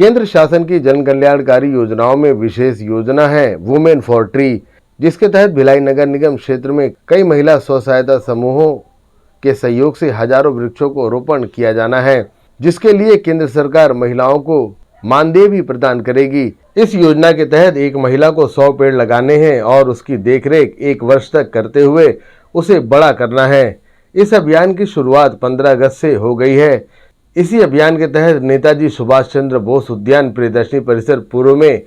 केंद्र शासन की जन कल्याणकारी योजनाओं में विशेष योजना है वुमेन फॉर ट्री, जिसके तहत भिलाई नगर निगम क्षेत्र में कई महिला स्व सहायता समूहों के सहयोग से हजारों वृक्षों को रोपण किया जाना है, जिसके लिए केंद्र सरकार महिलाओं को मानदेय भी प्रदान करेगी। इस योजना के तहत एक महिला को 100 पेड़ लगाने हैं और उसकी देखरेख 1 वर्ष तक करते हुए उसे बड़ा करना है। इस अभियान की शुरुआत 15 अगस्त से हो गई है। इसी अभियान के तहत नेताजी सुभाष चंद्र बोस उद्यान प्रियदर्शनी परिसर पूर्व में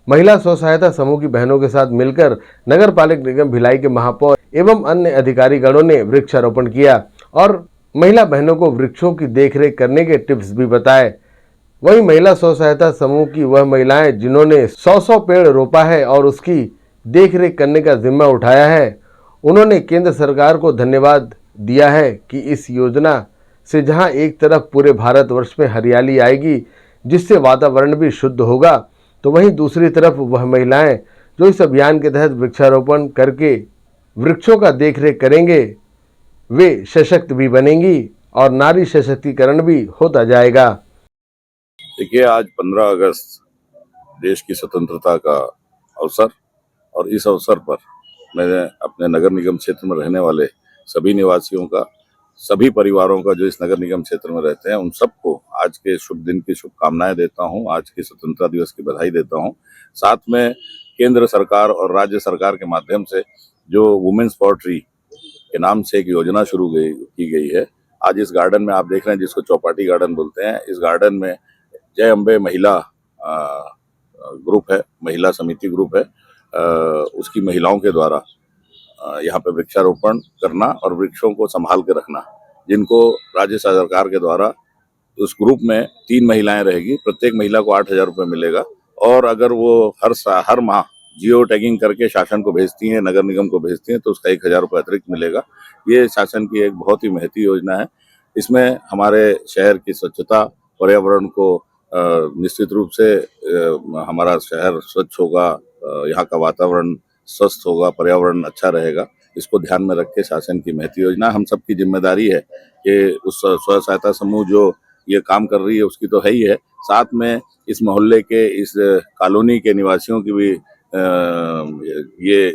महिला स्व सहायता समूह की बहनों के साथ मिलकर नगर पालिक निगम भिलाई के महापौर एवं अन्य अधिकारीगणों ने वृक्षारोपण किया और महिला बहनों को वृक्षों की देखरेख करने के टिप्स भी बताए। वहीं महिला स्व सहायता समूह की वह महिलाएं जिन्होंने 100 पेड़ रोपा है और उसकी देखरेख करने का जिम्मा उठाया है, उन्होंने केंद्र सरकार को धन्यवाद दिया है कि इस योजना से जहां एक तरफ पूरे भारतवर्ष में हरियाली आएगी जिससे वातावरण भी शुद्ध होगा, तो वहीं दूसरी तरफ वह महिलाएं जो इस अभियान के तहत वृक्षारोपण करके वृक्षों का देखरेख करेंगे वे सशक्त भी बनेंगी और नारी सशक्तिकरण भी होता जाएगा। देखिए, आज 15 अगस्त देश की स्वतंत्रता का अवसर और इस अवसर पर मैंने अपने नगर निगम क्षेत्र में रहने वाले सभी निवासियों का, सभी परिवारों का जो इस नगर निगम क्षेत्र में रहते हैं, उन सबको आज के शुभ दिन की शुभकामनाएं देता हूं, आज के स्वतंत्रता दिवस की बधाई देता हूं। साथ में केंद्र सरकार और राज्य सरकार के माध्यम से जो वुमेन्स फॉर ट्री के नाम से एक योजना शुरू की गई है। आज इस गार्डन में आप देख रहे हैं जिसको चौपाटी गार्डन बोलते हैं, इस गार्डन में जय अम्बे महिला ग्रुप है, महिला समिति ग्रुप है, उसकी महिलाओं के द्वारा यहाँ पे वृक्षारोपण करना और वृक्षों को संभाल के रखना, जिनको राज्य सरकार के द्वारा उस ग्रुप में 3 महिलाएं रहेगी, प्रत्येक महिला को 8,000 रुपये मिलेगा और अगर वो हर माह जियो टैगिंग करके शासन को भेजती हैं, नगर निगम को भेजती हैं, तो उसका 1,000 रुपये अतिरिक्त मिलेगा। ये शासन की एक बहुत ही महती योजना है। इसमें हमारे शहर की स्वच्छता, पर्यावरण को निश्चित रूप से हमारा शहर स्वच्छ होगा, यहाँ का वातावरण स्वस्थ होगा, पर्यावरण अच्छा रहेगा, इसको ध्यान में रख के शासन की महती योजना। हम सबकी जिम्मेदारी है कि उस स्व सहायता समूह जो ये काम कर रही है उसकी तो है ही है, साथ में इस मोहल्ले के, इस कॉलोनी के निवासियों की भी ये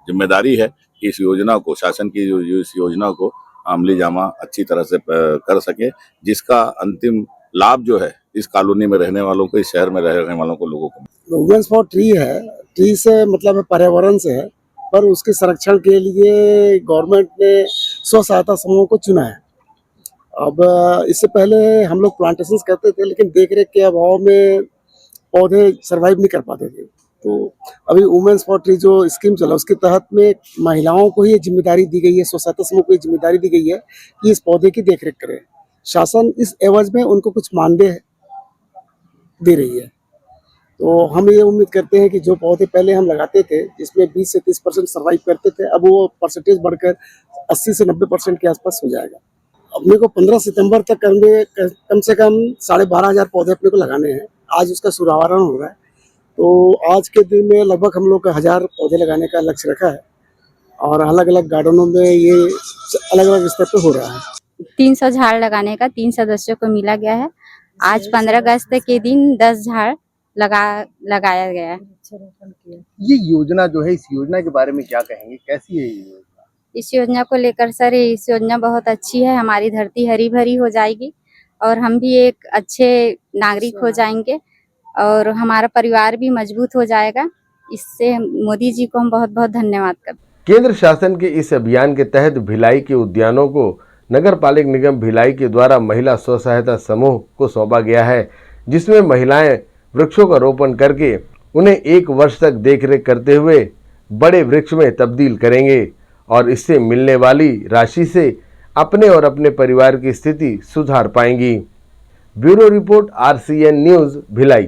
जिम्मेदारी है कि इस योजना को, शासन की जो इस योजना को अमली जामा अच्छी तरह से कर सके, जिसका अंतिम लाभ जो है इस कॉलोनी में रहने वालों को, इस शहर में रहने वालों को, लोगों को। वुमेन्स फॉर ट्री है, ट्री से मतलब पर्यावरण से है, पर उसके संरक्षण के लिए गवर्नमेंट ने स्व सहायता समूह को चुना है। अब इससे पहले हम लोग प्लांटेशंस करते थे, लेकिन देखरेख के अभाव में पौधे सर्वाइव नहीं कर पाते थे। तो अभी वुमेन्स फॉर ट्री जो स्कीम चला, उसके तहत में महिलाओं को ही ये जिम्मेदारी दी गई है, स्व सहायता समूह को ये जिम्मेदारी दी गई है कि इस पौधे की देखरेख करें। शासन इस एवज में उनको कुछ मानदेय दे रही है। तो हम ये उम्मीद करते हैं कि जो पौधे पहले हम लगाते थे, जिसमें 20 से 30% सर्वाइव करते थे, अब वो परसेंटेज बढ़कर 80 से 90% के आसपास हो जाएगा। अपने को 15 सितंबर तक कम से कम 12,500 पौधे अपने को लगाने हैं। आज उसका शुभारंभ हो रहा है, तो आज के दिन में लगभग हम लोग 1000 पौधे लगाने का लक्ष्य रखा है और अलग अलग गार्डनों में ये अलग अलग स्तर पर हो रहा है। 300 झाड़ लगाने का 3 सदस्यों को मिला गया है। आज 15 अगस्त के दिन 10 झाड़ लगाया गया है। ये योजना जो है, इस योजना के बारे में क्या कहेंगे, कैसी है ये योजना? इस योजना को लेकर सर, इस योजना बहुत अच्छी है। हमारी धरती हरी भरी हो जाएगी और हम भी एक अच्छे नागरिक हो जाएंगे और हमारा परिवार भी मजबूत हो जाएगा। इससे मोदी जी को हम बहुत बहुत धन्यवाद करते हैं। केंद्र शासन के इस अभियान के तहत भिलाई के उद्यानों को नगर पालिक निगम भिलाई के द्वारा महिला स्व सहायता समूह को सौंपा गया है, जिसमें महिलाएं वृक्षों का रोपण करके उन्हें 1 वर्ष तक देखरेख करते हुए बड़े वृक्ष में तब्दील करेंगे और इससे मिलने वाली राशि से अपने और अपने परिवार की स्थिति सुधार पाएंगी। Bureau report, RCN news, Bhilai.